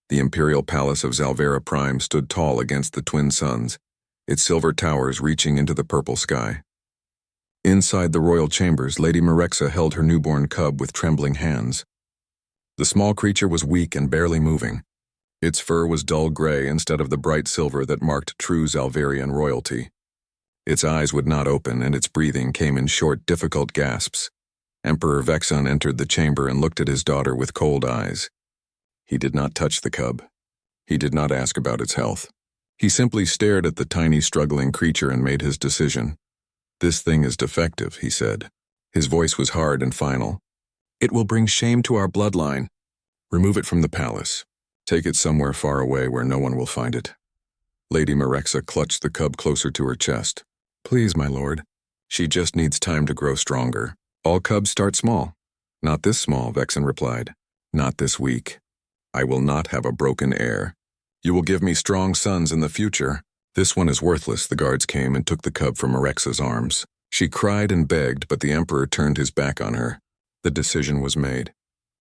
The imperial palace of Zalvera Prime stood tall against the twin suns, its silver towers reaching into the purple sky. Inside the royal chambers, Lady Merexa held her newborn cub with trembling hands. The small creature was weak and barely moving. Its fur was dull gray instead of the bright silver that marked true Zalverian royalty. Its eyes would not open, and its breathing came in short, difficult gasps. Emperor Vexon entered the chamber and looked at his daughter with cold eyes. He did not touch the cub. He did not ask about its health. He simply stared at the tiny, struggling creature and made his decision. "This thing is defective," he said. His voice was hard and final. "It will bring shame to our bloodline. Remove it from the palace. Take it somewhere far away where no one will find it." Lady Merexa clutched the cub closer to her chest. "Please, my lord. She just needs time to grow stronger. All cubs start small." "Not this small," Vexon replied. "Not this weak. I will not have a broken heir. You will give me strong sons in the future." "This one is worthless." The guards came and took the cub from Merexa's arms. She cried and begged, but the emperor turned his back on her. The decision was made.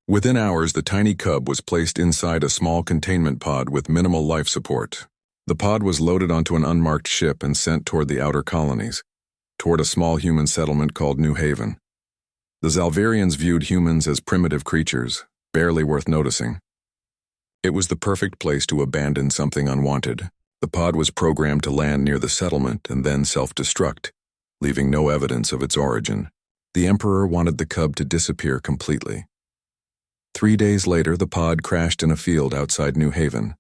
Within hours, the tiny cub was placed inside a small containment pod with minimal life support. The pod was loaded onto an unmarked ship and sent toward the outer colonies, toward a small human settlement called New Haven. The Zalverians viewed humans as primitive creatures, barely worth noticing. It was the perfect place to abandon something unwanted. The pod was programmed to land near the settlement and then self-destruct, leaving no evidence of its origin. The Emperor wanted the cub to disappear completely. 3 days later, the pod crashed in a field outside New Haven.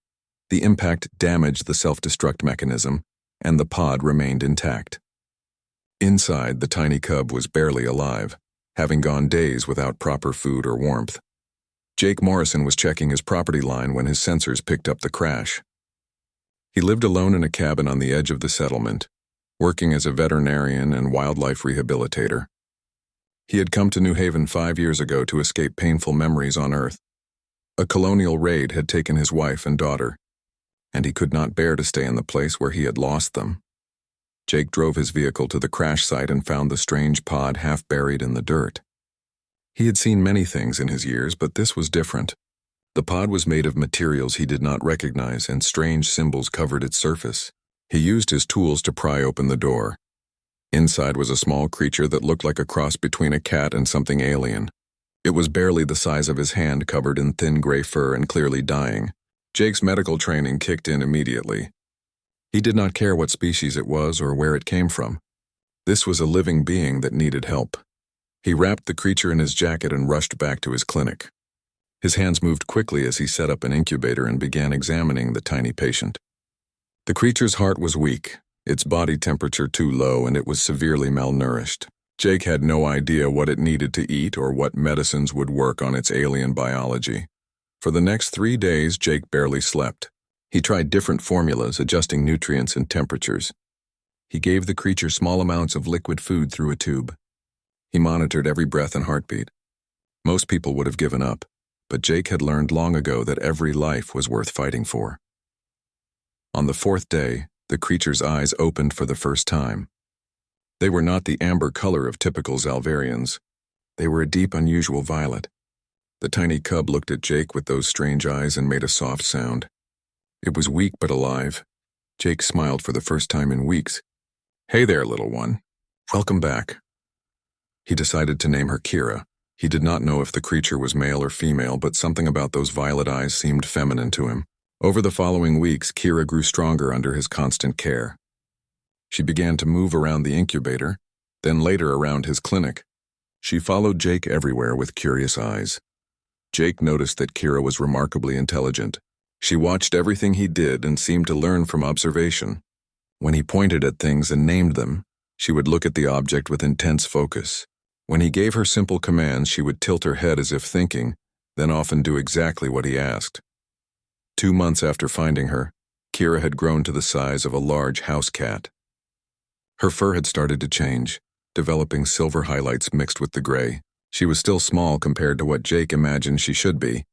The impact damaged the self-destruct mechanism, and the pod remained intact. Inside, the tiny cub was barely alive, having gone days without proper food or warmth. Jake Morrison was checking his property line when his sensors picked up the crash. He lived alone in a cabin on the edge of the settlement, working as a veterinarian and wildlife rehabilitator. He had come to New Haven 5 years ago to escape painful memories on Earth. A colonial raid had taken his wife and daughter, and he could not bear to stay in the place where he had lost them. Jake drove his vehicle to the crash site and found the strange pod half buried in the dirt. He had seen many things in his years, but this was different. The pod was made of materials he did not recognize, and strange symbols covered its surface. He used his tools to pry open the door. Inside was a small creature that looked like a cross between a cat and something alien. It was barely the size of his hand, covered in thin gray fur and clearly dying. Jake's medical training kicked in immediately. He did not care what species it was or where it came from. This was a living being that needed help. He wrapped the creature in his jacket and rushed back to his clinic. His hands moved quickly as he set up an incubator and began examining the tiny patient. The creature's heart was weak, its body temperature too low, and it was severely malnourished. Jake had no idea what it needed to eat or what medicines would work on its alien biology. For the next 3 days, Jake barely slept. He tried different formulas, adjusting nutrients and temperatures. He gave the creature small amounts of liquid food through a tube. He monitored every breath and heartbeat. Most people would have given up, but Jake had learned long ago that every life was worth fighting for. On the 4th day, the creature's eyes opened for the first time. They were not the amber color of typical Zalverians. They were a deep, unusual violet. The tiny cub looked at Jake with those strange eyes and made a soft sound. It was weak but alive. Jake smiled for the first time in weeks. "Hey there, little one. Welcome back." He decided to name her Kira. He did not know if the creature was male or female, but something about those violet eyes seemed feminine to him. Over the following weeks, Kira grew stronger under his constant care. She began to move around the incubator, then later around his clinic. She followed Jake everywhere with curious eyes. Jake noticed that Kira was remarkably intelligent. She watched everything he did and seemed to learn from observation. When he pointed at things and named them, she would look at the object with intense focus. When he gave her simple commands, she would tilt her head as if thinking, then often do exactly what he asked. 2 months after finding her, Kira had grown to the size of a large house cat. Her fur had started to change, developing silver highlights mixed with the gray. She was still small compared to what Jake imagined she should be,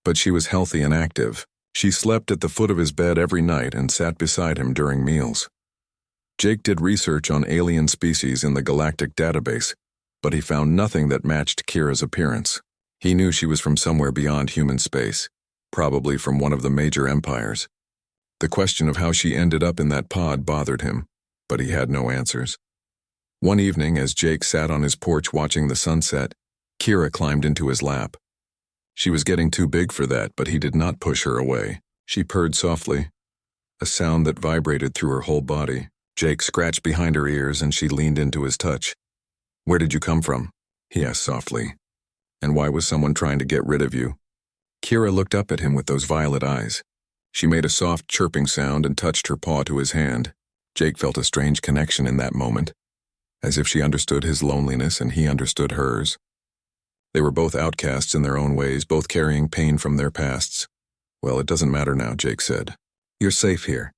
but she was healthy and active. She slept at the foot of his bed every night and sat beside him during meals. Jake did research on alien species in the Galactic database, but he found nothing that matched Kira's appearance. He knew she was from somewhere beyond human space. probably from one of the major empires. The question of how she ended up in that pod bothered him, but he had no answers. One evening, as Jake sat on his porch watching the sunset, Kira climbed into his lap. She was getting too big for that, but he did not push her away. She purred softly, a sound that vibrated through her whole body. Jake scratched behind her ears and she leaned into his touch. "Where did you come from?" he asked softly. "And why was someone trying to get rid of you?" Kira looked up at him with those violet eyes. She made a soft chirping sound and touched her paw to his hand. Jake felt a strange connection in that moment, as if she understood his loneliness and he understood hers. They were both outcasts in their own ways, both carrying pain from their pasts. "Well, it doesn't matter now," Jake said. "You're safe here.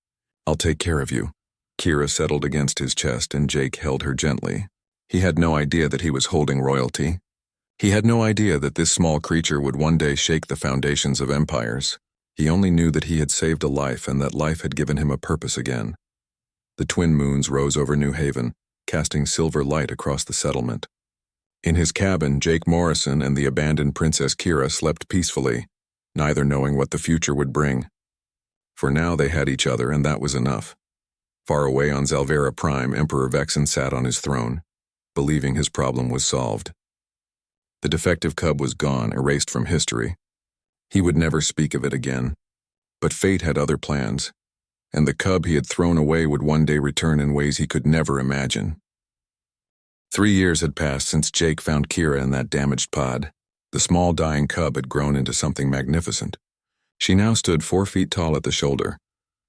I'll take care of you." Kira settled against his chest and Jake held her gently. He had no idea that he was holding royalty. He had no idea that this small creature would one day shake the foundations of empires. He only knew that he had saved a life and that life had given him a purpose again. The twin moons rose over New Haven, casting silver light across the settlement. In his cabin, Jake Morrison and the abandoned Princess Kira slept peacefully, neither knowing what the future would bring. For now they had each other, and that was enough. Far away on Zalvera Prime, Emperor Vexen sat on his throne, believing his problem was solved. The defective cub was gone, erased from history. He would never speak of it again. But fate had other plans, and the cub he had thrown away would one day return in ways he could never imagine. 3 years had passed since Jake found Kira in that damaged pod. The small dying cub had grown into something magnificent. She now stood 4 feet tall at the shoulder,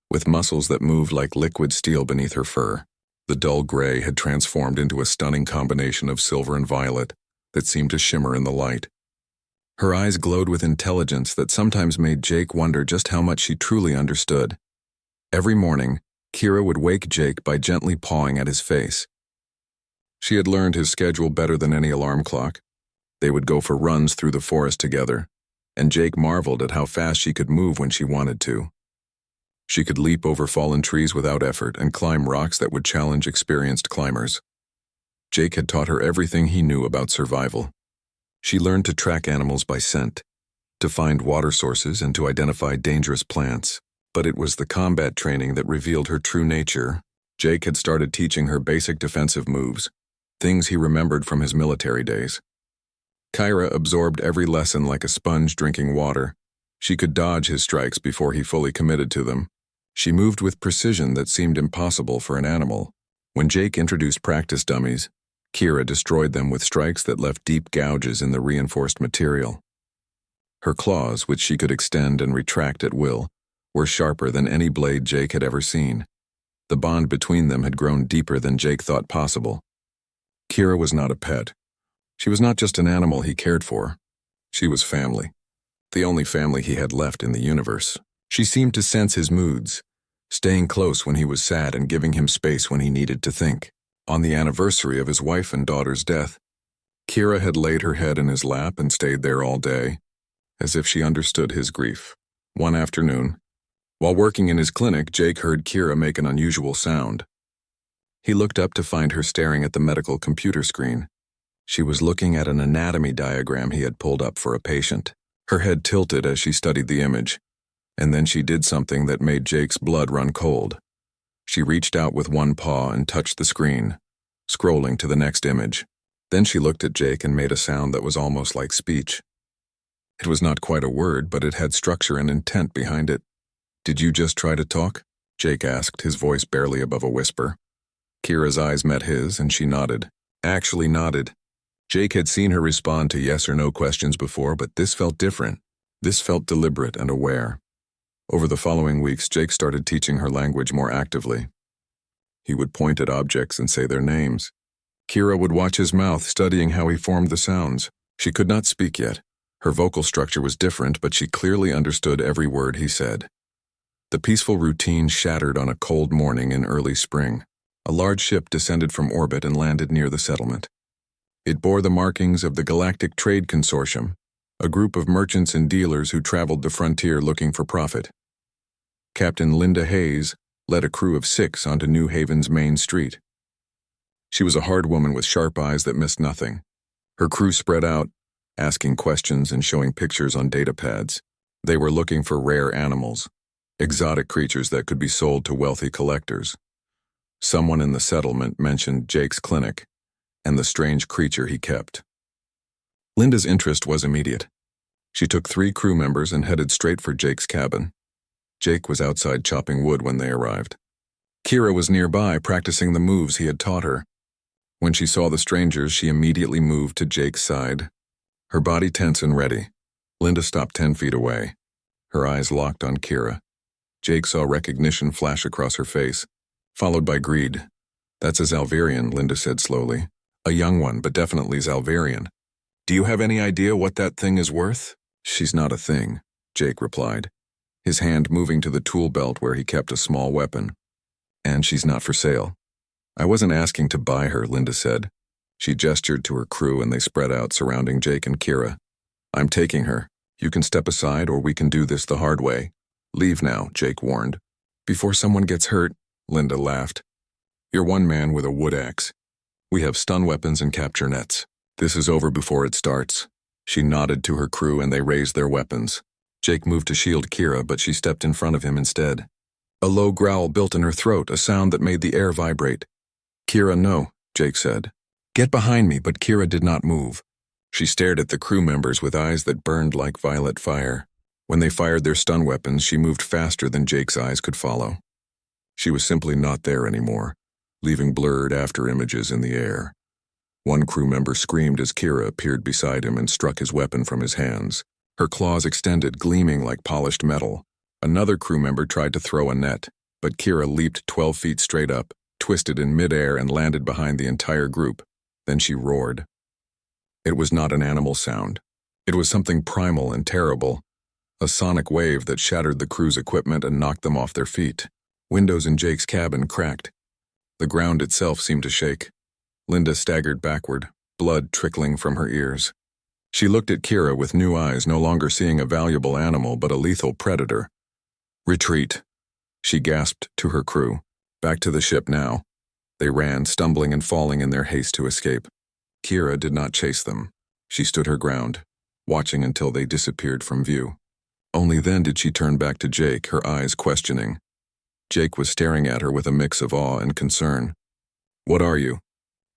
with muscles that moved like liquid steel beneath her fur. The dull gray had transformed into a stunning combination of silver and violet that seemed to shimmer in the light. Her eyes glowed with intelligence that sometimes made Jake wonder just how much she truly understood. Every morning, Kira would wake Jake by gently pawing at his face. She had learned his schedule better than any alarm clock. They would go for runs through the forest together, and Jake marveled at how fast she could move when she wanted to. She could leap over fallen trees without effort and climb rocks that would challenge experienced climbers. Jake had taught her everything he knew about survival. She learned to track animals by scent, to find water sources and to identify dangerous plants. But it was the combat training that revealed her true nature. Jake had started teaching her basic defensive moves, things he remembered from his military days. Kira absorbed every lesson like a sponge drinking water. She could dodge his strikes before he fully committed to them. She moved with precision that seemed impossible for an animal. When Jake introduced practice dummies, Kira destroyed them with strikes that left deep gouges in the reinforced material. Her claws, which she could extend and retract at will, were sharper than any blade Jake had ever seen. The bond between them had grown deeper than Jake thought possible. Kira was not a pet. She was not just an animal he cared for. She was family. The only family he had left in the universe. She seemed to sense his moods, staying close when he was sad and giving him space when he needed to think. On the anniversary of his wife and daughter's death, Kira had laid her head in his lap and stayed there all day, as if she understood his grief. One afternoon, while working in his clinic, Jake heard Kira make an unusual sound. He looked up to find her staring at the medical computer screen. She was looking at an anatomy diagram he had pulled up for a patient. Her head tilted as she studied the image, and then she did something that made Jake's blood run cold. She reached out with one paw and touched the screen, scrolling to the next image. Then she looked at Jake and made a sound that was almost like speech. It was not quite a word, but it had structure and intent behind it. "Did you just try to talk?" Jake asked, his voice barely above a whisper. Kira's eyes met his, and she nodded. Actually nodded. Jake had seen her respond to yes or no questions before, but this felt different. This felt deliberate and aware. Over the following weeks, Jake started teaching her language more actively. He would point at objects and say their names. Kira would watch his mouth, studying how he formed the sounds. She could not speak yet. Her vocal structure was different, but she clearly understood every word he said. The peaceful routine shattered on a cold morning in early spring. A large ship descended from orbit and landed near the settlement. It bore the markings of the Galactic Trade Consortium, a group of merchants and dealers who traveled the frontier looking for profit. Captain Linda Hayes led a crew of 6 onto New Haven's main street. She was a hard woman with sharp eyes that missed nothing. Her crew spread out, asking questions and showing pictures on data pads. They were looking for rare animals, exotic creatures that could be sold to wealthy collectors. Someone in the settlement mentioned Jake's clinic and the strange creature he kept. Linda's interest was immediate. She took 3 crew members and headed straight for Jake's cabin. Jake was outside chopping wood when they arrived. Kira was nearby practicing the moves he had taught her. When she saw the strangers, she immediately moved to Jake's side, her body tense and ready. Linda stopped 10 feet away, her eyes locked on Kira. Jake saw recognition flash across her face, followed by greed. "That's a Zalverian," Linda said slowly. "A young one, but definitely Zalverian. Do you have any idea what that thing is worth?" "She's not a thing," Jake replied, his hand moving to the tool belt where he kept a small weapon. "And she's not for sale." "I wasn't asking to buy her," Linda said. She gestured to her crew and they spread out surrounding Jake and Kira. "I'm taking her. You can step aside or we can do this the hard way." "Leave now," Jake warned. "Before someone gets hurt," Linda laughed. "You're one man with a wood axe. We have stun weapons and capture nets. This is over before it starts." She nodded to her crew and they raised their weapons. Jake moved to shield Kira, but she stepped in front of him instead. A low growl built in her throat, a sound that made the air vibrate. "Kira, no," Jake said. "Get behind me," but Kira did not move. She stared at the crew members with eyes that burned like violet fire. When they fired their stun weapons, she moved faster than Jake's eyes could follow. She was simply not there anymore, leaving blurred after images in the air. One crew member screamed as Kira appeared beside him and struck his weapon from his hands. Her claws extended, gleaming like polished metal. Another crew member tried to throw a net, but Kira leaped 12 feet straight up, twisted in midair and landed behind the entire group. Then she roared. It was not an animal sound. It was something primal and terrible, a sonic wave that shattered the crew's equipment and knocked them off their feet. Windows in Jake's cabin cracked. The ground itself seemed to shake. Linda staggered backward, blood trickling from her ears. She looked at Kira with new eyes, no longer seeing a valuable animal but a lethal predator. "Retreat," she gasped to her crew. "Back to the ship now." They ran, stumbling and falling in their haste to escape. Kira did not chase them. She stood her ground, watching until they disappeared from view. Only then did she turn back to Jake, her eyes questioning. Jake was staring at her with a mix of awe and concern. "What are you?"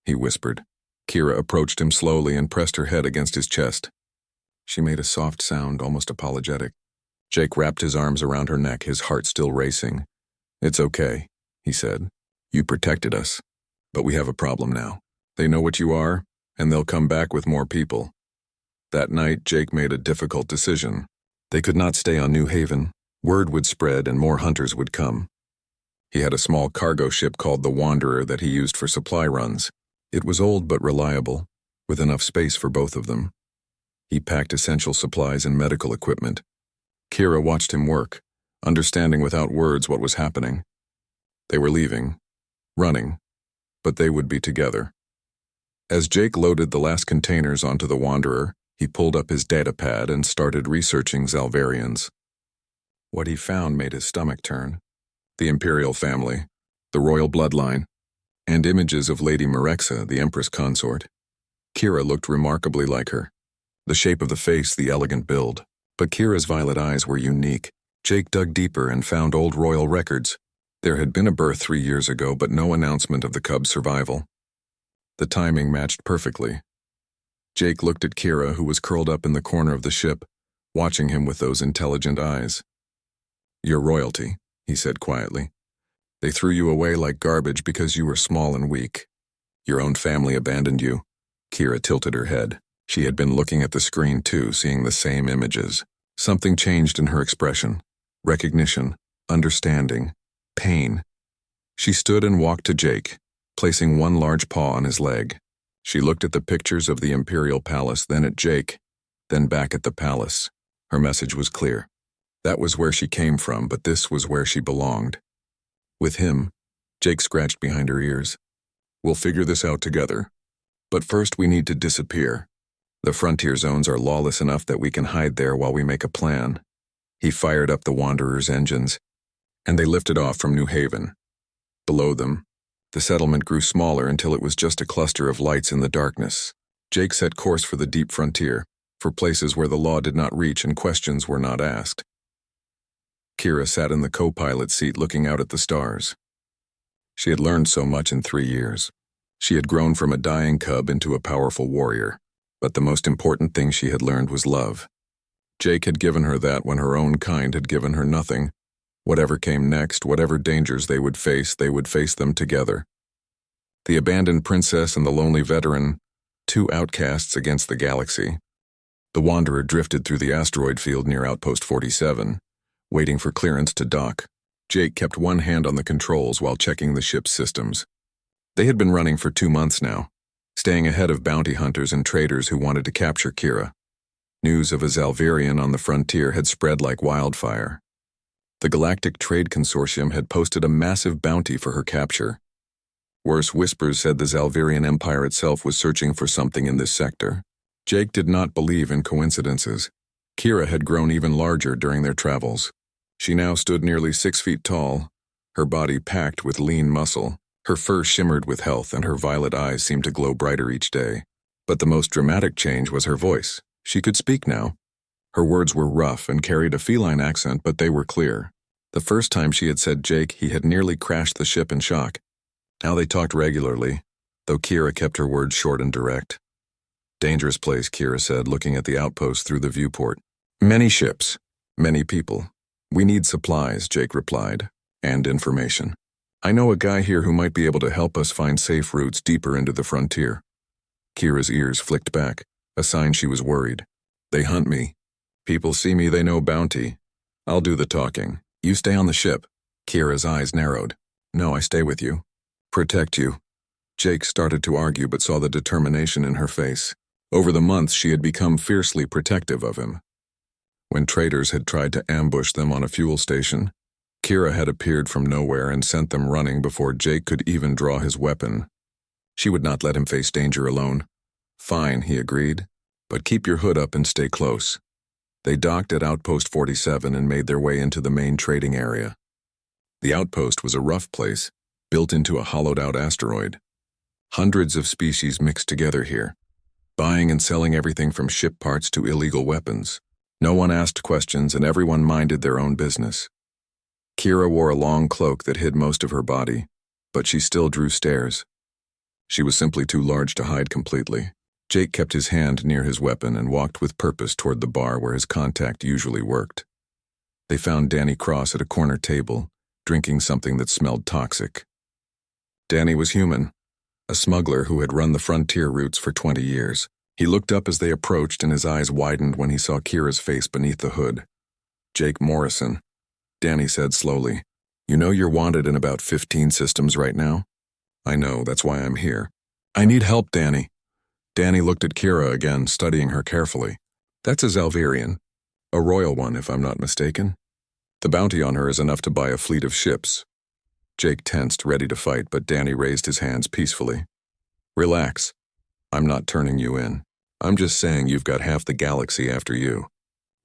he whispered. Kira approached him slowly and pressed her head against his chest. She made a soft sound, almost apologetic. Jake wrapped his arms around her neck, his heart still racing. "It's okay," he said. "You protected us. But we have a problem now. They know what you are, and they'll come back with more people." That night, Jake made a difficult decision. They could not stay on New Haven. Word would spread and more hunters would come. He had a small cargo ship called the Wanderer that he used for supply runs. It was old but reliable, with enough space for both of them. He packed essential supplies and medical equipment. Kira watched him work, understanding without words what was happening. They were leaving, running, but they would be together. As Jake loaded the last containers onto the Wanderer, he pulled up his datapad and started researching Zalverians. What he found made his stomach turn. The Imperial family, the royal bloodline, and images of Lady Merexa, the Empress consort. Kira looked remarkably like her. The shape of the face, the elegant build. But Kira's violet eyes were unique. Jake dug deeper and found old royal records. There had been a birth 3 years ago, but no announcement of the cub's survival. The timing matched perfectly. Jake looked at Kira, who was curled up in the corner of the ship, watching him with those intelligent eyes. "You're royalty," he said quietly. "They threw you away like garbage because you were small and weak. Your own family abandoned you." Kira tilted her head. She had been looking at the screen too, seeing the same images. Something changed in her expression. Recognition, understanding, pain. She stood and walked to Jake, placing one large paw on his leg. She looked at the pictures of the Imperial Palace, then at Jake, then back at the palace. Her message was clear. That was where she came from, but this was where she belonged. With him, Jake scratched behind her ears. "We'll figure this out together. But first we need to disappear. The frontier zones are lawless enough that we can hide there while we make a plan." He fired up the Wanderer's engines, and they lifted off from New Haven. Below them, the settlement grew smaller until it was just a cluster of lights in the darkness. Jake set course for the deep frontier. for places where the law did not reach and questions were not asked. Kira sat in the co-pilot seat looking out at the stars. She had learned so much in 3 years. She had grown from a dying cub into a powerful warrior, but the most important thing she had learned was love. Jake had given her that when her own kind had given her nothing. Whatever came next, whatever dangers they would face them together. The abandoned princess and the lonely veteran, two outcasts against the galaxy. The Wanderer drifted through the asteroid field near Outpost 47, waiting for clearance to dock. Jake kept one hand on the controls while checking the ship's systems. They had been running for 2 months now, staying ahead of bounty hunters and traders who wanted to capture Kira. News of a Zalvirian on the frontier had spread like wildfire. The Galactic Trade Consortium had posted a massive bounty for her capture. Worse whispers said the Zalvirian Empire itself was searching for something in this sector. Jake did not believe in coincidences. Kira had grown even larger during their travels. She now stood nearly 6 feet tall, her body packed with lean muscle. Her fur shimmered with health and her violet eyes seemed to glow brighter each day. But the most dramatic change was her voice. She could speak now. Her words were rough and carried a feline accent, but they were clear. The first time she had said Jake, he had nearly crashed the ship in shock. Now they talked regularly, though Kira kept her words short and direct. Dangerous place, Kira said, looking at the outpost through the viewport. Many ships, many people. We need supplies, Jake replied, and information. I know a guy here who might be able to help us find safe routes deeper into the frontier. Kira's ears flicked back, a sign she was worried. They hunt me. People see me, they know bounty. I'll do the talking. You stay on the ship. Kira's eyes narrowed. No, I stay with you. Protect you. Jake started to argue but saw the determination in her face. Over the months she had become fiercely protective of him. When traders had tried to ambush them on a fuel station, Kira had appeared from nowhere and sent them running before Jake could even draw his weapon. She would not let him face danger alone. Fine, he agreed, but keep your hood up and stay close. They docked at Outpost 47 and made their way into the main trading area. The outpost was a rough place, built into a hollowed-out asteroid. Hundreds of species mixed together here, buying and selling everything from ship parts to illegal weapons. No one asked questions and everyone minded their own business. Kira wore a long cloak that hid most of her body, but she still drew stares. She was simply too large to hide completely. Jake kept his hand near his weapon and walked with purpose toward the bar where his contact usually worked. They found Danny Cross at a corner table, drinking something that smelled toxic. Danny was human, a smuggler who had run the frontier routes for 20 years. He looked up as they approached and his eyes widened when he saw Kira's face beneath the hood. Jake Morrison, Danny said slowly. You know you're wanted in about 15 systems right now? I know, that's why I'm here. I need help, Danny. Danny looked at Kira again, studying her carefully. That's a Zalvirian. A royal one, if I'm not mistaken. The bounty on her is enough to buy a fleet of ships. Jake tensed, ready to fight, but Danny raised his hands peacefully. Relax. I'm not turning you in. I'm just saying you've got half the galaxy after you.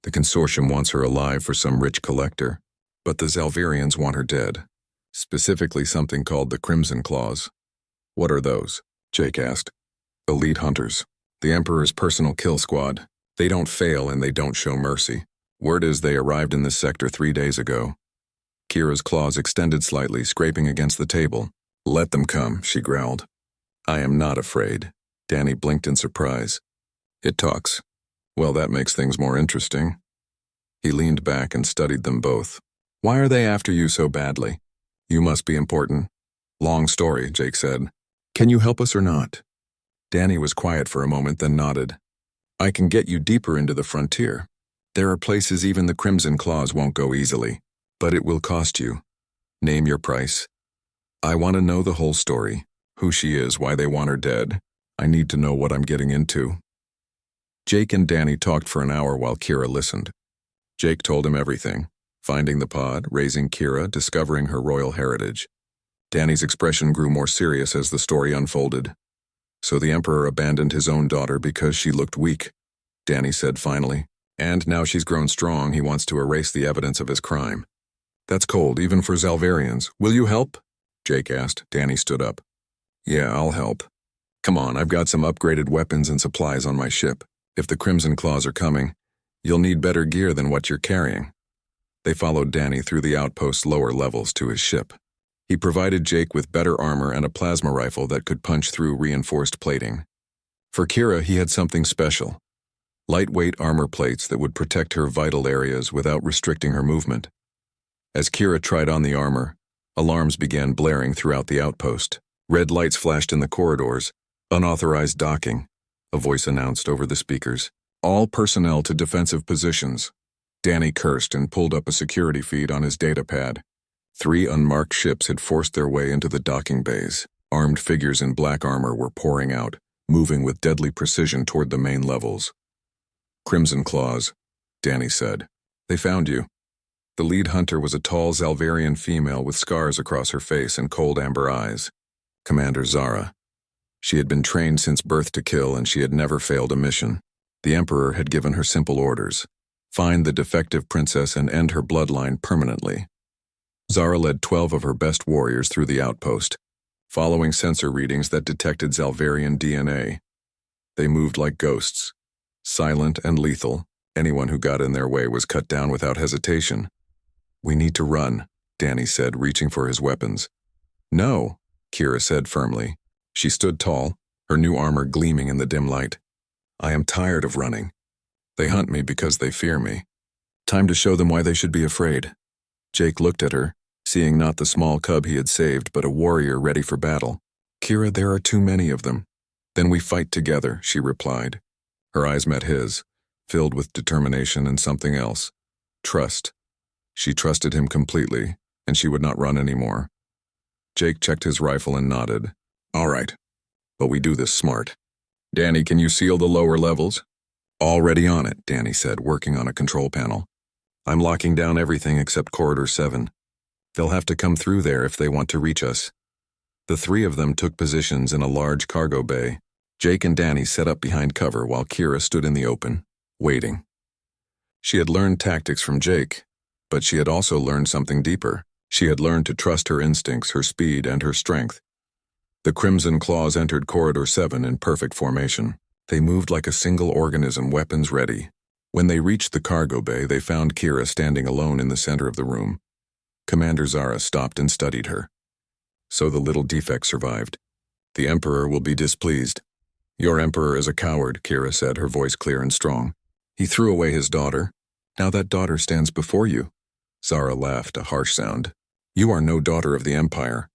The consortium wants her alive for some rich collector, but the Zalvirians want her dead. Specifically something called the Crimson Claws. What are those? Jake asked. Elite hunters. The Emperor's personal kill squad. They don't fail and they don't show mercy. Word is they arrived in this sector 3 days ago. Kira's claws extended slightly, scraping against the table. Let them come, she growled. I am not afraid. Danny blinked in surprise. It talks. Well, that makes things more interesting. He leaned back and studied them both. Why are they after you so badly? You must be important. Long story, Jake said. Can you help us or not? Danny was quiet for a moment, then nodded. I can get you deeper into the frontier. There are places even the Crimson Claws won't go easily, but it will cost you. Name your price. I want to know the whole story. Who she is, why they want her dead. I need to know what I'm getting into. Jake and Danny talked for an hour while Kira listened. Jake told him everything. Finding the pod, raising Kira, discovering her royal heritage. Danny's expression grew more serious as the story unfolded. So the Emperor abandoned his own daughter because she looked weak, Danny said finally. And now she's grown strong, he wants to erase the evidence of his crime. That's cold, even for Zalvirians. Will you help? Jake asked. Danny stood up. Yeah, I'll help. Come on, I've got some upgraded weapons and supplies on my ship. If the Crimson Claws are coming, you'll need better gear than what you're carrying. They followed Danny through the outpost's lower levels to his ship. He provided Jake with better armor and a plasma rifle that could punch through reinforced plating. For Kira, he had something special. Lightweight armor plates that would protect her vital areas without restricting her movement. As Kira tried on the armor, alarms began blaring throughout the outpost. Red lights flashed in the corridors. Unauthorized docking, a voice announced over the speakers. All personnel to defensive positions. Danny cursed and pulled up a security feed on his datapad. 3 unmarked ships had forced their way into the docking bays. Armed figures in black armor were pouring out, moving with deadly precision toward the main levels. Crimson Claws, Danny said. They found you. The lead hunter was a tall Zalvarian female with scars across her face and cold amber eyes. Commander Zara. She had been trained since birth to kill, and she had never failed a mission. The Emperor had given her simple orders. Find the defective princess and end her bloodline permanently. Zara led 12 of her best warriors through the outpost, following sensor readings that detected Zalvarian DNA. They moved like ghosts, silent and lethal. Anyone who got in their way was cut down without hesitation. We need to run, Danny said, reaching for his weapons. No, Kira said firmly. She stood tall, her new armor gleaming in the dim light. I am tired of running. They hunt me because they fear me. Time to show them why they should be afraid. Jake looked at her, seeing not the small cub he had saved, but a warrior ready for battle. Kira, there are too many of them. Then we fight together, she replied. Her eyes met his, filled with determination and something else. Trust. She trusted him completely, and she would not run anymore. Jake checked his rifle and nodded. All right, but we do this smart. Danny, can you seal the lower levels? Already on it, Danny said, working on a control panel. I'm locking down everything except Corridor 7. They'll have to come through there if they want to reach us. The 3 of them took positions in a large cargo bay. Jake and Danny set up behind cover while Kira stood in the open, waiting. She had learned tactics from Jake, but she had also learned something deeper. She had learned to trust her instincts, her speed, and her strength. The Crimson Claws entered Corridor 7 in perfect formation. They moved like a single organism, weapons ready. When they reached the cargo bay, they found Kira standing alone in the center of the room. Commander Zara stopped and studied her. So the little defect survived. The Emperor will be displeased. Your Emperor is a coward, Kira said, her voice clear and strong. He threw away his daughter. Now that daughter stands before you. Zara laughed, a harsh sound. You are no daughter of the Empire.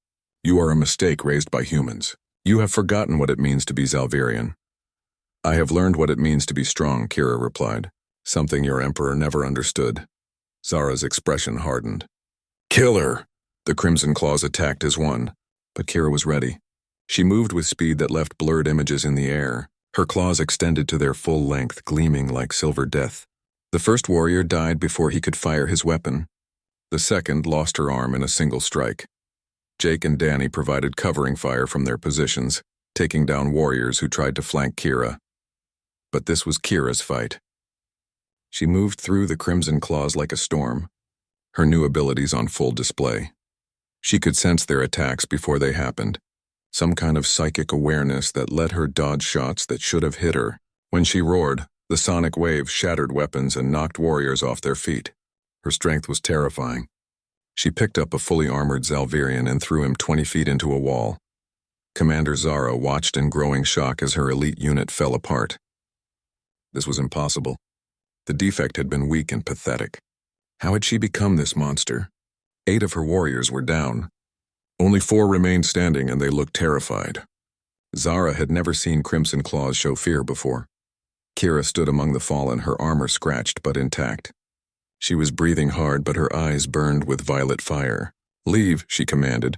You are a mistake raised by humans. You have forgotten what it means to be Zalvarian. I have learned what it means to be strong, Kira replied. Something your Emperor never understood. Zara's expression hardened. Kill her! The Crimson Claws attacked as one, but Kira was ready. She moved with speed that left blurred images in the air. Her claws extended to their full length, gleaming like silver death. The first warrior died before he could fire his weapon. The second lost her arm in a single strike. Jake and Danny provided covering fire from their positions, taking down warriors who tried to flank Kira. But this was Kira's fight. She moved through the Crimson Claws like a storm, her new abilities on full display. She could sense their attacks before they happened, some kind of psychic awareness that let her dodge shots that should have hit her. When she roared, the sonic wave shattered weapons and knocked warriors off their feet. Her strength was terrifying. She picked up a fully armored Zalvarian and threw him 20 feet into a wall. Commander Zara watched in growing shock as her elite unit fell apart. This was impossible. The defect had been weak and pathetic. How had she become this monster? 8 of her warriors were down. Only 4 remained standing, and they looked terrified. Zara had never seen Crimson Claws show fear before. Kira stood among the fallen, her armor scratched but intact. She was breathing hard, but her eyes burned with violet fire. Leave, she commanded.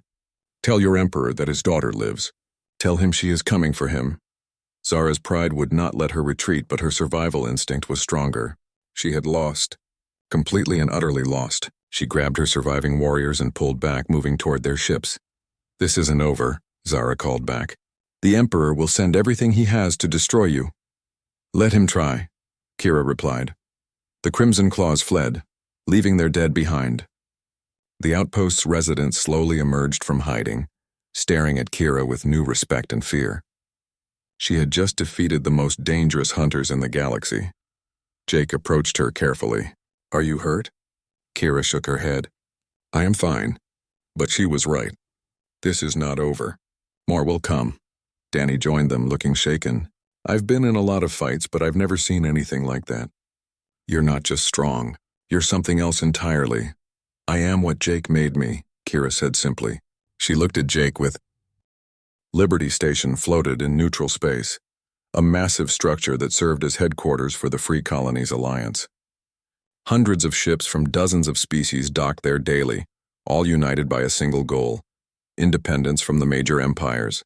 Tell your Emperor that his daughter lives. Tell him she is coming for him. Zara's pride would not let her retreat, but her survival instinct was stronger. She had lost. Completely and utterly lost. She grabbed her surviving warriors and pulled back, moving toward their ships. This isn't over, Zara called back. The Emperor will send everything he has to destroy you. Let him try, Kira replied. The Crimson Claws fled, leaving their dead behind. The outpost's residents slowly emerged from hiding, staring at Kira with new respect and fear. She had just defeated the most dangerous hunters in the galaxy. Jake approached her carefully. "Are you hurt?" Kira shook her head. "I am fine." But she was right. This is not over. More will come. Danny joined them, looking shaken. "I've been in a lot of fights, but I've never seen anything like that. You're not just strong. You're something else entirely." "I am what Jake made me," Kira said simply. She looked at Jake with... Liberty Station floated in neutral space, a massive structure that served as headquarters for the Free Colonies Alliance. Hundreds of ships from dozens of species docked there daily, all united by a single goal: independence from the major empires.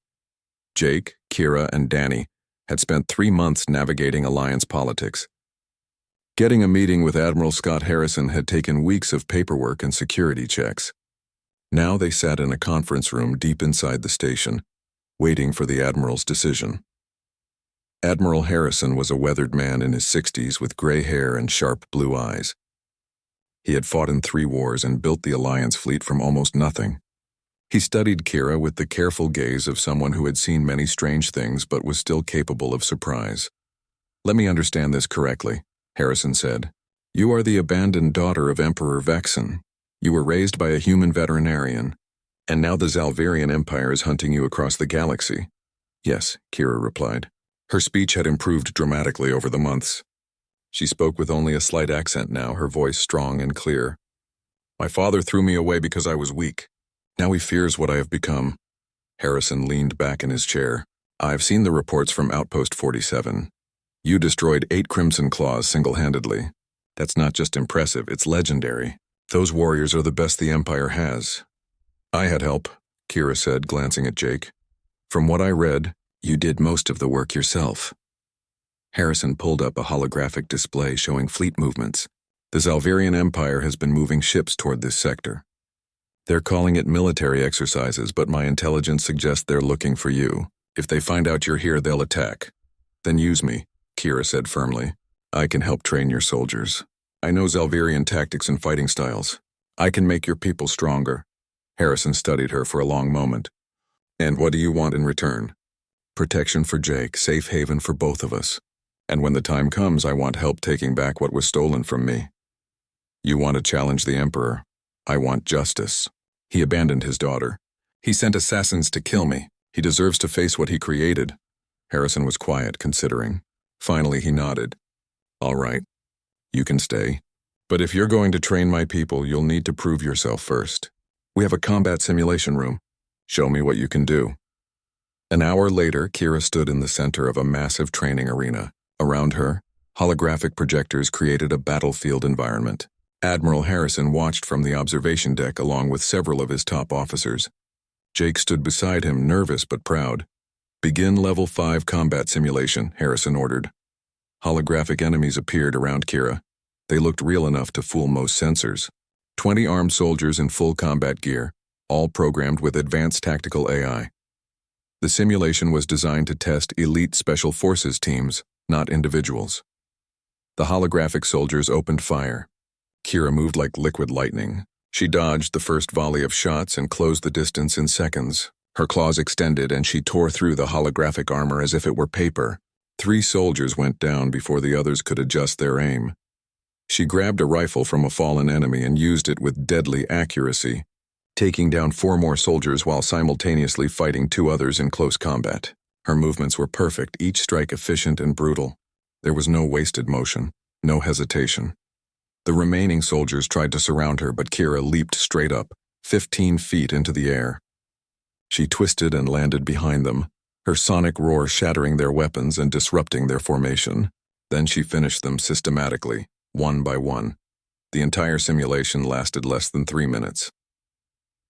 Jake, Kira, and Danny had spent 3 months navigating Alliance politics. Getting a meeting with Admiral Scott Harrison had taken weeks of paperwork and security checks. Now they sat in a conference room deep inside the station, waiting for the Admiral's decision. Admiral Harrison was a weathered man in his 60s with gray hair and sharp blue eyes. He had fought in 3 wars and built the Alliance fleet from almost nothing. He studied Kira with the careful gaze of someone who had seen many strange things but was still capable of surprise. "Let me understand this correctly," Harrison said. "You are the abandoned daughter of Emperor Vexen. You were raised by a human veterinarian, and now the Zalvarian Empire is hunting you across the galaxy." "Yes," Kira replied. Her speech had improved dramatically over the months. She spoke with only a slight accent now, her voice strong and clear. "My father threw me away because I was weak. Now he fears what I have become." Harrison leaned back in his chair. "I've seen the reports from Outpost 47. You destroyed 8 Crimson Claws single-handedly. That's not just impressive, it's legendary. Those warriors are the best the Empire has." "I had help," Kira said, glancing at Jake. "From what I read, you did most of the work yourself." Harrison pulled up a holographic display showing fleet movements. "The Zalvarian Empire has been moving ships toward this sector. They're calling it military exercises, but my intelligence suggests they're looking for you. If they find out you're here, they'll attack." "Then use me," Kira said firmly. "I can help train your soldiers. I know Zalvarian tactics and fighting styles. I can make your people stronger." Harrison studied her for a long moment. "And what do you want in return?" "Protection for Jake, safe haven for both of us. And when the time comes, I want help taking back what was stolen from me." "You want to challenge the Emperor. I want justice. He abandoned his daughter. He sent assassins to kill me. He deserves to face what he created." Harrison was quiet, considering. Finally, he nodded. "All right. You can stay. But if you're going to train my people, you'll need to prove yourself first. We have a combat simulation room. Show me what you can do." An hour later, Kira stood in the center of a massive training arena. Around her, holographic projectors created a battlefield environment. Admiral Harrison watched from the observation deck along with several of his top officers. Jake stood beside him, nervous but proud. "Begin Level 5 combat simulation," Harrison ordered. Holographic enemies appeared around Kira. They looked real enough to fool most sensors. 20 armed soldiers in full combat gear, all programmed with advanced tactical AI. The simulation was designed to test elite special forces teams, not individuals. The holographic soldiers opened fire. Kira moved like liquid lightning. She dodged the first volley of shots and closed the distance in seconds. Her claws extended and she tore through the holographic armor as if it were paper. 3 soldiers went down before the others could adjust their aim. She grabbed a rifle from a fallen enemy and used it with deadly accuracy, taking down 4 more soldiers while simultaneously fighting 2 others in close combat. Her movements were perfect, each strike efficient and brutal. There was no wasted motion, no hesitation. The remaining soldiers tried to surround her, but Kira leaped straight up, 15 feet into the air. She twisted and landed behind them, her sonic roar shattering their weapons and disrupting their formation. Then she finished them systematically, one by one. The entire simulation lasted less than 3 minutes.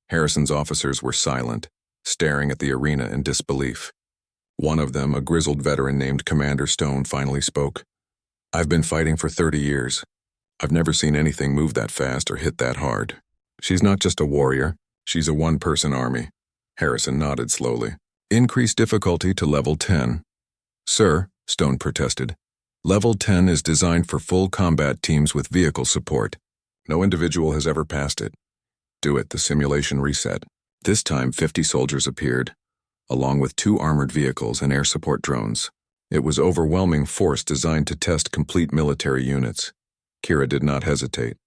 Harrison's officers were silent, staring at the arena in disbelief. One of them, a grizzled veteran named Commander Stone, finally spoke. "I've been fighting for 30 years. I've never seen anything move that fast or hit that hard. She's not just a warrior, she's a one-person army." Harrison nodded slowly. "Increase difficulty to level 10. "Sir," Stone protested, "level 10 is designed for full combat teams with vehicle support. No individual has ever passed it." "Do it," the simulation reset. This time 50 soldiers appeared. along with 2 armored vehicles and air support drones. It was overwhelming force designed to test complete military units. Kira did not hesitate.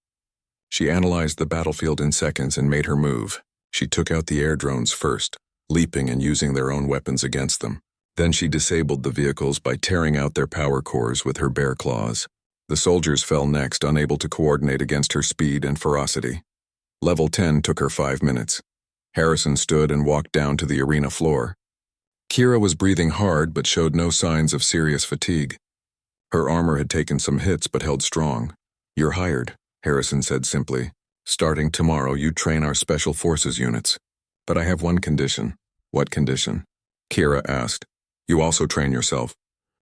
She analyzed the battlefield in seconds and made her move. She took out the air drones first, leaping and using their own weapons against them. Then she disabled the vehicles by tearing out their power cores with her bare claws. The soldiers fell next, unable to coordinate against her speed and ferocity. Level 10 took her 5 minutes. Harrison stood and walked down to the arena floor. Kira was breathing hard but showed no signs of serious fatigue. Her armor had taken some hits but held strong. "You're hired," Harrison said simply. "Starting tomorrow, you train our Special Forces units. But I have one condition." "What condition?" Kira asked. "You also train yourself.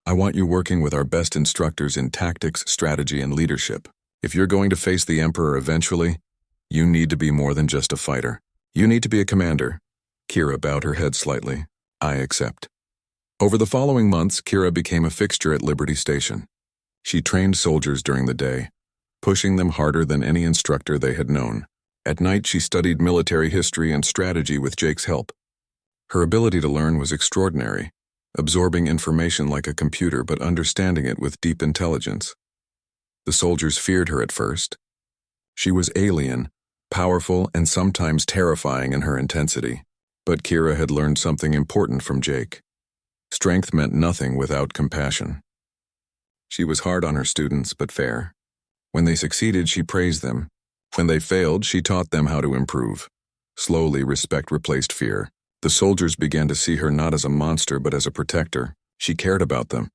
I want you working with our best instructors in tactics, strategy, and leadership. If you're going to face the Emperor eventually, you need to be more than just a fighter. You need to be a commander." Kira bowed her head slightly. "I accept." Over the following months, Kira became a fixture at Liberty Station. She trained soldiers during the day, pushing them harder than any instructor they had known. At night, she studied military history and strategy with Jake's help. Her ability to learn was extraordinary, absorbing information like a computer but understanding it with deep intelligence. The soldiers feared her at first. She was alien, powerful, and sometimes terrifying in her intensity. But Kira had learned something important from Jake. Strength meant nothing without compassion. She was hard on her students, but fair. When they succeeded, she praised them. When they failed, she taught them how to improve. Slowly, respect replaced fear. The soldiers began to see her not as a monster, but as a protector. She cared about them,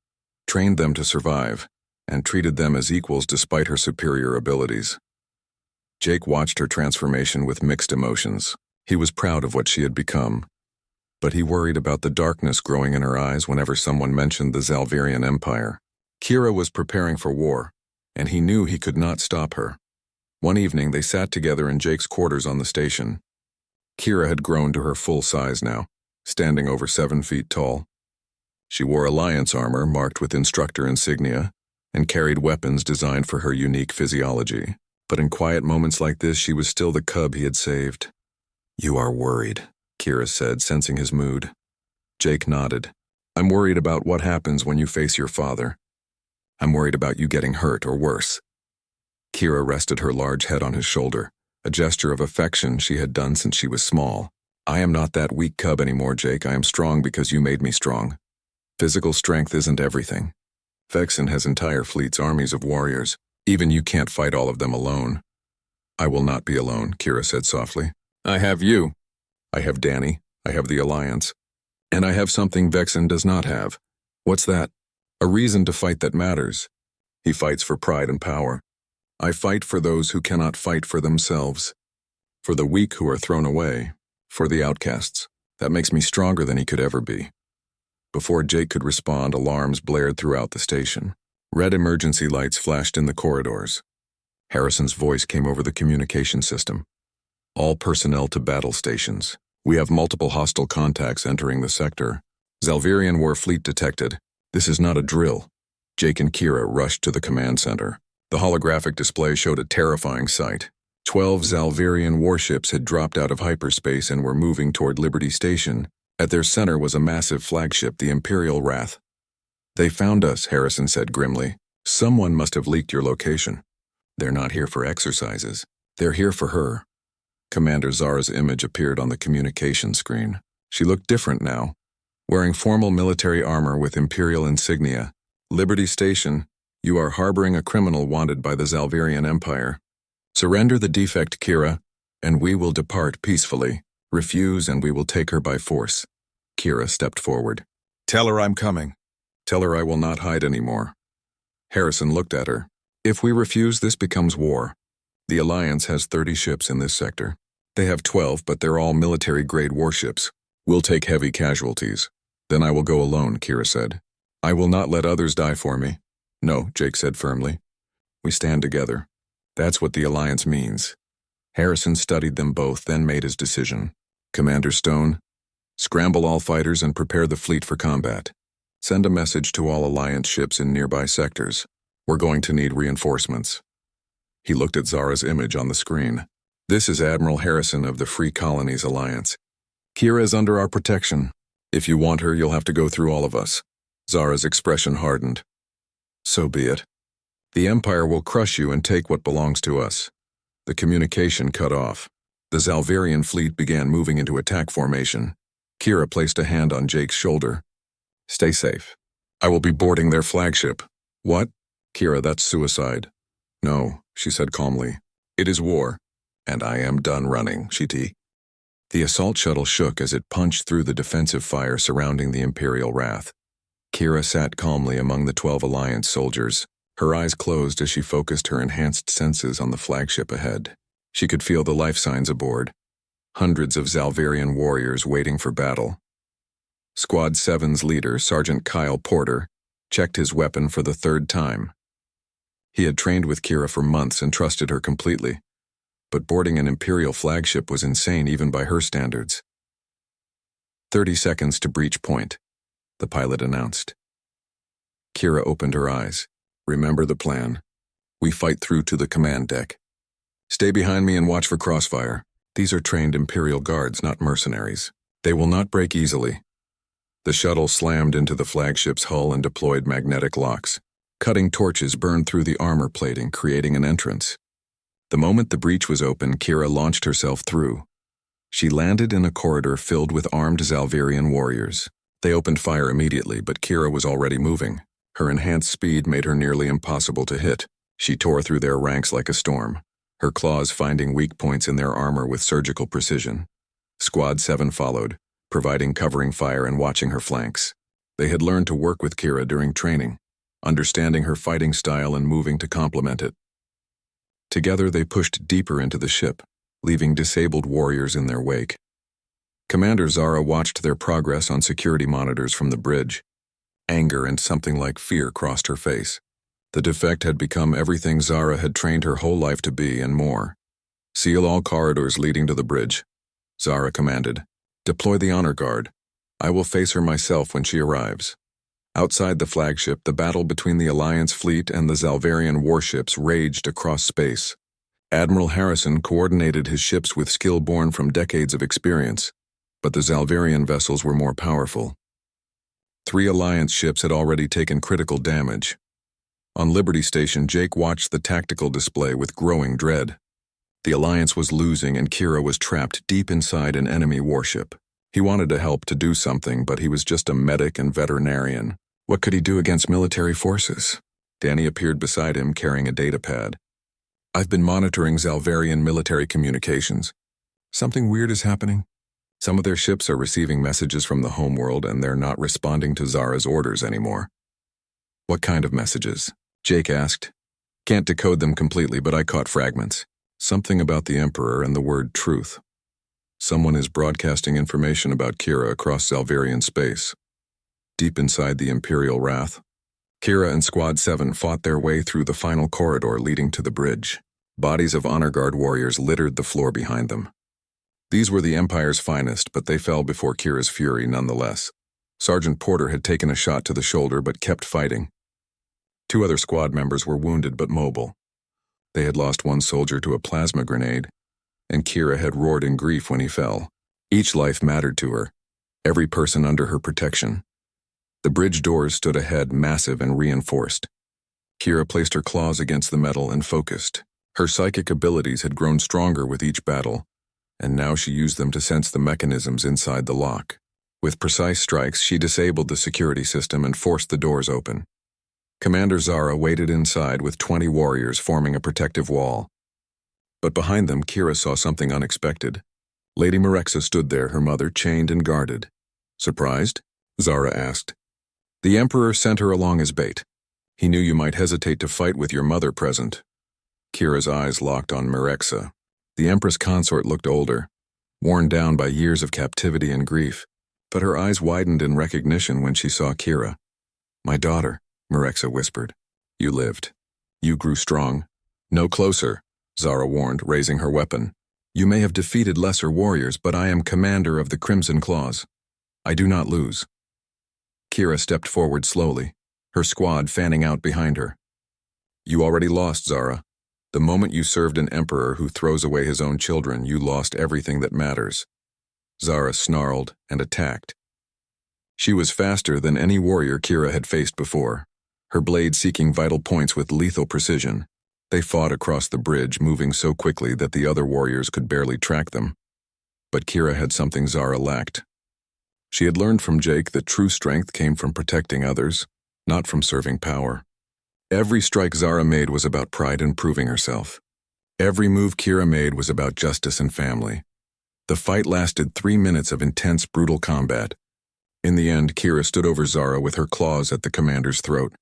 trained them to survive, and treated them as equals despite her superior abilities. Jake watched her transformation with mixed emotions. He was proud of what she had become, but he worried about the darkness growing in her eyes whenever someone mentioned the Zalvirian Empire. Kira was preparing for war, and he knew he could not stop her. One evening, they sat together in Jake's quarters on the station. Kira had grown to her full size now, standing over 7 feet tall. She wore Alliance armor marked with instructor insignia and carried weapons designed for her unique physiology. But in quiet moments like this, she was still the cub he had saved. "You are worried," Kira said, sensing his mood. Jake nodded. "I'm worried about what happens when you face your father. I'm worried about you getting hurt or worse." Kira rested her large head on his shoulder, a gesture of affection she had done since she was small. "I am not that weak cub anymore, Jake. I am strong because you made me strong. Physical strength isn't everything. Vexen has entire fleets, armies of warriors. Even you can't fight all of them alone." "I will not be alone," Kira said softly. "I have you. I have Danny. I have the Alliance. And I have something Vexen does not have." "What's that?" "A reason to fight that matters." He fights for pride and power. "I fight for those who cannot fight for themselves. For the weak who are thrown away. For the outcasts. That makes me stronger than he could ever be." Before Jake could respond, alarms blared throughout the station. Red emergency lights flashed in the corridors. Harrison's voice came over the communication system. "All personnel to battle stations. We have multiple hostile contacts entering the sector. Zalvirian War fleet detected. This is not a drill." Jake and Kira rushed to the command center. The holographic display showed a terrifying sight. 12 Zalvirian warships had dropped out of hyperspace and were moving toward Liberty Station. At their center was a massive flagship, the Imperial Wrath. "They found us," Harrison said grimly. "Someone must have leaked your location. They're not here for exercises. They're here for her." Commander Zara's image appeared on the communication screen. She looked different now, wearing formal military armor with Imperial insignia. "Liberty Station, you are harboring a criminal wanted by the Zalvirian Empire. Surrender the defect, Kira, and we will depart peacefully. Refuse and we will take her by force." Kira stepped forward. "Tell her I'm coming. Tell her I will not hide anymore." Harrison looked at her. "If we refuse, this becomes war. The Alliance has 30 ships in this sector. They have 12, but they're all military-grade warships. We'll take heavy casualties. Then I will go alone," Kira said. "I will not let others die for me." "No," Jake said firmly. "We stand together. That's what the Alliance means." Harrison studied them both, then made his decision. "Commander Stone, scramble all fighters and prepare the fleet for combat. Send a message to all Alliance ships in nearby sectors. We're going to need reinforcements." He looked at Zara's image on the screen. "This is Admiral Harrison of the Free Colonies Alliance. Kira is under our protection. If you want her, you'll have to go through all of us. Zara's expression hardened. So be it. The Empire will crush you and take what belongs to us. The communication cut off. The Zalvarian fleet began moving into attack formation. Kira placed a hand on Jake's shoulder. Stay safe. I will be boarding their flagship. What? Kira, that's suicide. No, she said calmly. It is war. And I am done running, Shiti. The assault shuttle shook as it punched through the defensive fire surrounding the Imperial Wrath. Kira sat calmly among the 12 Alliance soldiers, her eyes closed as she focused her enhanced senses on the flagship ahead. She could feel the life signs aboard. Hundreds of Zalvarian warriors waiting for battle. Squad 7's leader, Sergeant Kyle Porter, checked his weapon for the 3rd time. He had trained with Kira for months and trusted her completely. But boarding an Imperial flagship was insane even by her standards. 30 seconds to breach point, the pilot announced. Kira opened her eyes. Remember the plan. We fight through to the command deck. Stay behind me and watch for crossfire. These are trained Imperial guards, not mercenaries. They will not break easily. The shuttle slammed into the flagship's hull and deployed magnetic locks. Cutting torches burned through the armor plating, creating an entrance. The moment the breach was open, Kira launched herself through. She landed in a corridor filled with armed Zalvarian warriors. They opened fire immediately, but Kira was already moving. Her enhanced speed made her nearly impossible to hit. She tore through their ranks like a storm, her claws finding weak points in their armor with surgical precision. Squad 7 followed, providing covering fire and watching her flanks. They had learned to work with Kira during training, understanding her fighting style and moving to complement it. Together they pushed deeper into the ship, leaving disabled warriors in their wake. Commander Zara watched their progress on security monitors from the bridge. Anger and something like fear crossed her face. The defect had become everything Zara had trained her whole life to be and more. Seal all corridors leading to the bridge, Zara commanded. Deploy the honor guard. I will face her myself when she arrives. Outside the flagship, the battle between the Alliance fleet and the Zalvarian warships raged across space. Admiral Harrison coordinated his ships with skill born from decades of experience, but the Zalvarian vessels were more powerful. 3 Alliance ships had already taken critical damage. On Liberty Station, Jake watched the tactical display with growing dread. The Alliance was losing and Kira was trapped deep inside an enemy warship. He wanted to help, to do something, but he was just a medic and veterinarian. What could he do against military forces? Danny appeared beside him carrying a datapad. I've been monitoring Zalvarian military communications. Something weird is happening. Some of their ships are receiving messages from the homeworld and they're not responding to Zara's orders anymore. What kind of messages? Jake asked. Can't decode them completely, but I caught fragments. Something about the Emperor and the word truth. Someone is broadcasting information about Kira across Zalvarian space. Deep inside the Imperial Wrath, Kira and Squad 7 fought their way through the final corridor leading to the bridge. Bodies of honor guard warriors littered the floor behind them. These were the Empire's finest, but they fell before Kira's fury nonetheless. Sergeant Porter had taken a shot to the shoulder but kept fighting. 2 other squad members were wounded but mobile. They had lost 1 soldier to a plasma grenade, and Kira had roared in grief when he fell. Each life mattered to her, every person under her protection. The bridge doors stood ahead, massive and reinforced. Kira placed her claws against the metal and focused. Her psychic abilities had grown stronger with each battle, and now she used them to sense the mechanisms inside the lock. With precise strikes, she disabled the security system and forced the doors open. Commander Zara waited inside with 20 warriors forming a protective wall. But behind them, Kira saw something unexpected. Lady Marexa stood there, her mother chained and guarded. Surprised? Zara asked. The Emperor sent her along as bait. He knew you might hesitate to fight with your mother present. Kira's eyes locked on Marexa. The Empress consort looked older, worn down by years of captivity and grief, but her eyes widened in recognition when she saw Kira. My daughter, Marexa whispered. You lived. You grew strong. No closer, Zara warned, raising her weapon. You may have defeated lesser warriors, but I am commander of the Crimson Claws. I do not lose. Kira stepped forward slowly, her squad fanning out behind her. You already lost, Zara. The moment you served an emperor who throws away his own children, you lost everything that matters. Zara snarled and attacked. She was faster than any warrior Kira had faced before, her blade seeking vital points with lethal precision. They fought across the bridge, moving so quickly that the other warriors could barely track them. But Kira had something Zara lacked. She had learned from Jake that true strength came from protecting others, not from serving power. Every strike Zara made was about pride and proving herself. Every move Kira made was about justice and family. The fight lasted 3 minutes of intense, brutal combat. In the end, Kira stood over Zara with her claws at the commander's throat.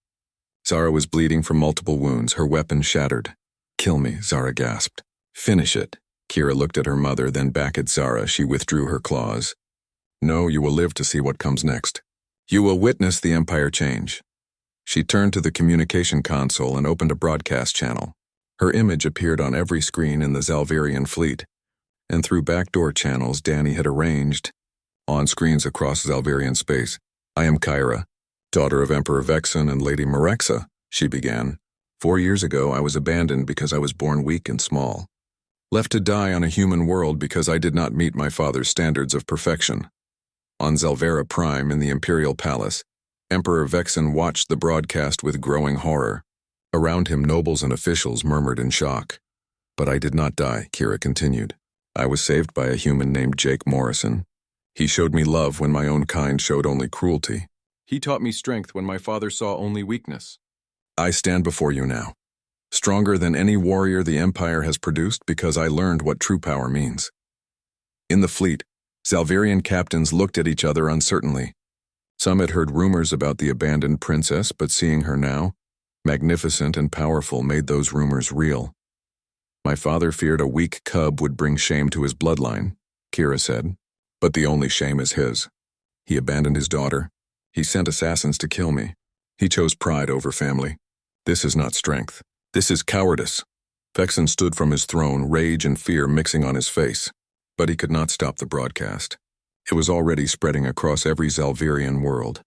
Zara was bleeding from multiple wounds, her weapon shattered. "Kill me," Zara gasped. "Finish it." Kira looked at her mother, then back at Zara. She withdrew her claws. "No, you will live to see what comes next. You will witness the Empire change." She turned to the communication console and opened a broadcast channel. Her image appeared on every screen in the Zalvarian fleet, and through backdoor channels Danny had arranged on screens across Zalvarian space. "I am Kyra, daughter of Emperor Vexen and Lady Merexa," she began. "4 years ago I was abandoned because I was born weak and small. Left to die on a human world because I did not meet my father's standards of perfection." On Zalvera Prime in the Imperial Palace, Emperor Vexen watched the broadcast with growing horror. Around him, nobles and officials murmured in shock. "But I did not die," Kira continued. "I was saved by a human named Jake Morrison. He showed me love when my own kind showed only cruelty. He taught me strength when my father saw only weakness. I stand before you now, stronger than any warrior the Empire has produced because I learned what true power means." In the fleet, Zalvarian captains looked at each other uncertainly. Some had heard rumors about the abandoned princess, but seeing her now, magnificent and powerful, made those rumors real. "My father feared a weak cub would bring shame to his bloodline," Kira said. "But the only shame is his. He abandoned his daughter. He sent assassins to kill me. He chose pride over family. This is not strength. This is cowardice." Vexen stood from his throne, rage and fear mixing on his face. But he could not stop the broadcast. It was already spreading across every Zalvarian world.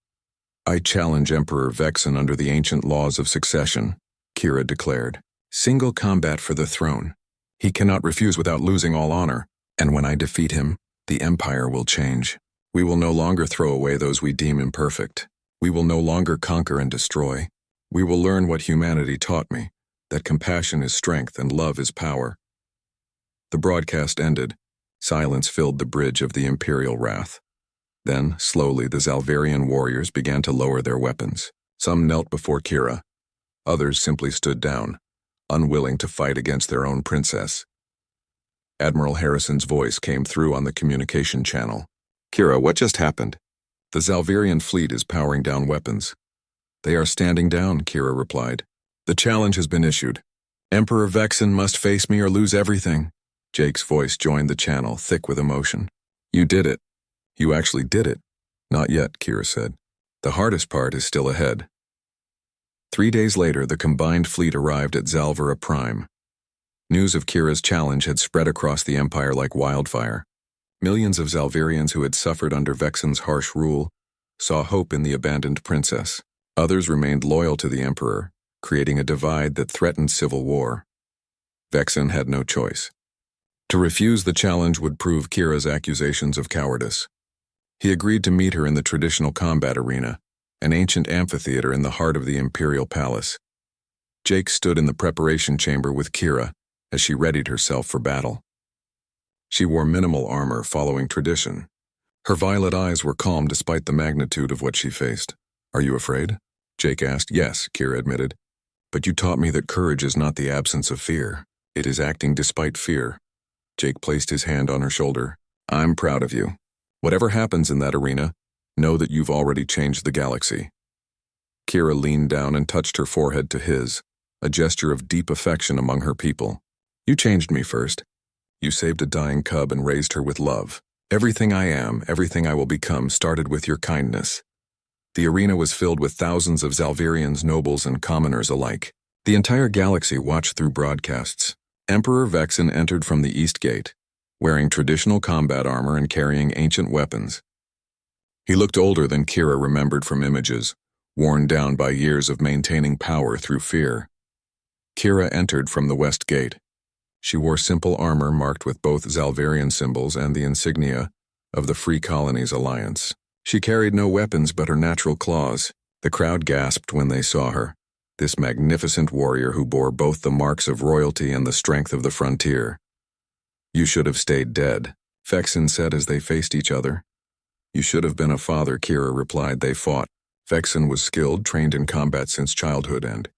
"I challenge Emperor Vexen under the ancient laws of succession," Kira declared. "Single combat for the throne. He cannot refuse without losing all honor. And when I defeat him, the Empire will change. We will no longer throw away those we deem imperfect. We will no longer conquer and destroy. We will learn what humanity taught me, that compassion is strength and love is power." The broadcast ended. Silence filled the bridge of the Imperial wrath. Then, slowly, the Zalvarian warriors began to lower their weapons. Some knelt before Kira. Others simply stood down, unwilling to fight against their own princess. Admiral Harrison's voice came through on the communication channel. "Kira, what just happened?" "The Zalvarian fleet is powering down weapons." "They are standing down," Kira replied. "The challenge has been issued. Emperor Vexen must face me or lose everything." Jake's voice joined the channel, thick with emotion. "You did it. You actually did it." "Not yet," Kira said. "The hardest part is still ahead." 3 days later, the combined fleet arrived at Zalvera Prime. News of Kira's challenge had spread across the Empire like wildfire. Millions of Zalvarians who had suffered under Vexen's harsh rule saw hope in the abandoned princess. Others remained loyal to the Emperor, creating a divide that threatened civil war. Vexen had no choice. To refuse the challenge would prove Kira's accusations of cowardice. He agreed to meet her in the traditional combat arena, an ancient amphitheater in the heart of the Imperial Palace. Jake stood in the preparation chamber with Kira as she readied herself for battle. She wore minimal armor following tradition. Her violet eyes were calm despite the magnitude of what she faced. "Are you afraid?" Jake asked. "Yes," Kira admitted. "But you taught me that courage is not the absence of fear. It is acting despite fear." Jake placed his hand on her shoulder. "I'm proud of you. Whatever happens in that arena, know that you've already changed the galaxy." Kira leaned down and touched her forehead to his, a gesture of deep affection among her people. "You changed me first. You saved a dying cub and raised her with love. Everything I am, everything I will become started with your kindness." The arena was filled with thousands of Zalvarians, nobles, and commoners alike. The entire galaxy watched through broadcasts. Emperor Vexen entered from the East Gate, wearing traditional combat armor and carrying ancient weapons. He looked older than Kira remembered from images, worn down by years of maintaining power through fear. Kira entered from the West Gate. She wore simple armor marked with both Zalvarian symbols and the insignia of the Free Colonies Alliance. She carried no weapons but her natural claws. The crowd gasped when they saw her, this magnificent warrior who bore both the marks of royalty and the strength of the frontier. "You should have stayed dead," Vexen said as they faced each other. "You should have been a father," Kira replied. They fought. Vexen was skilled, trained in combat since childhood, and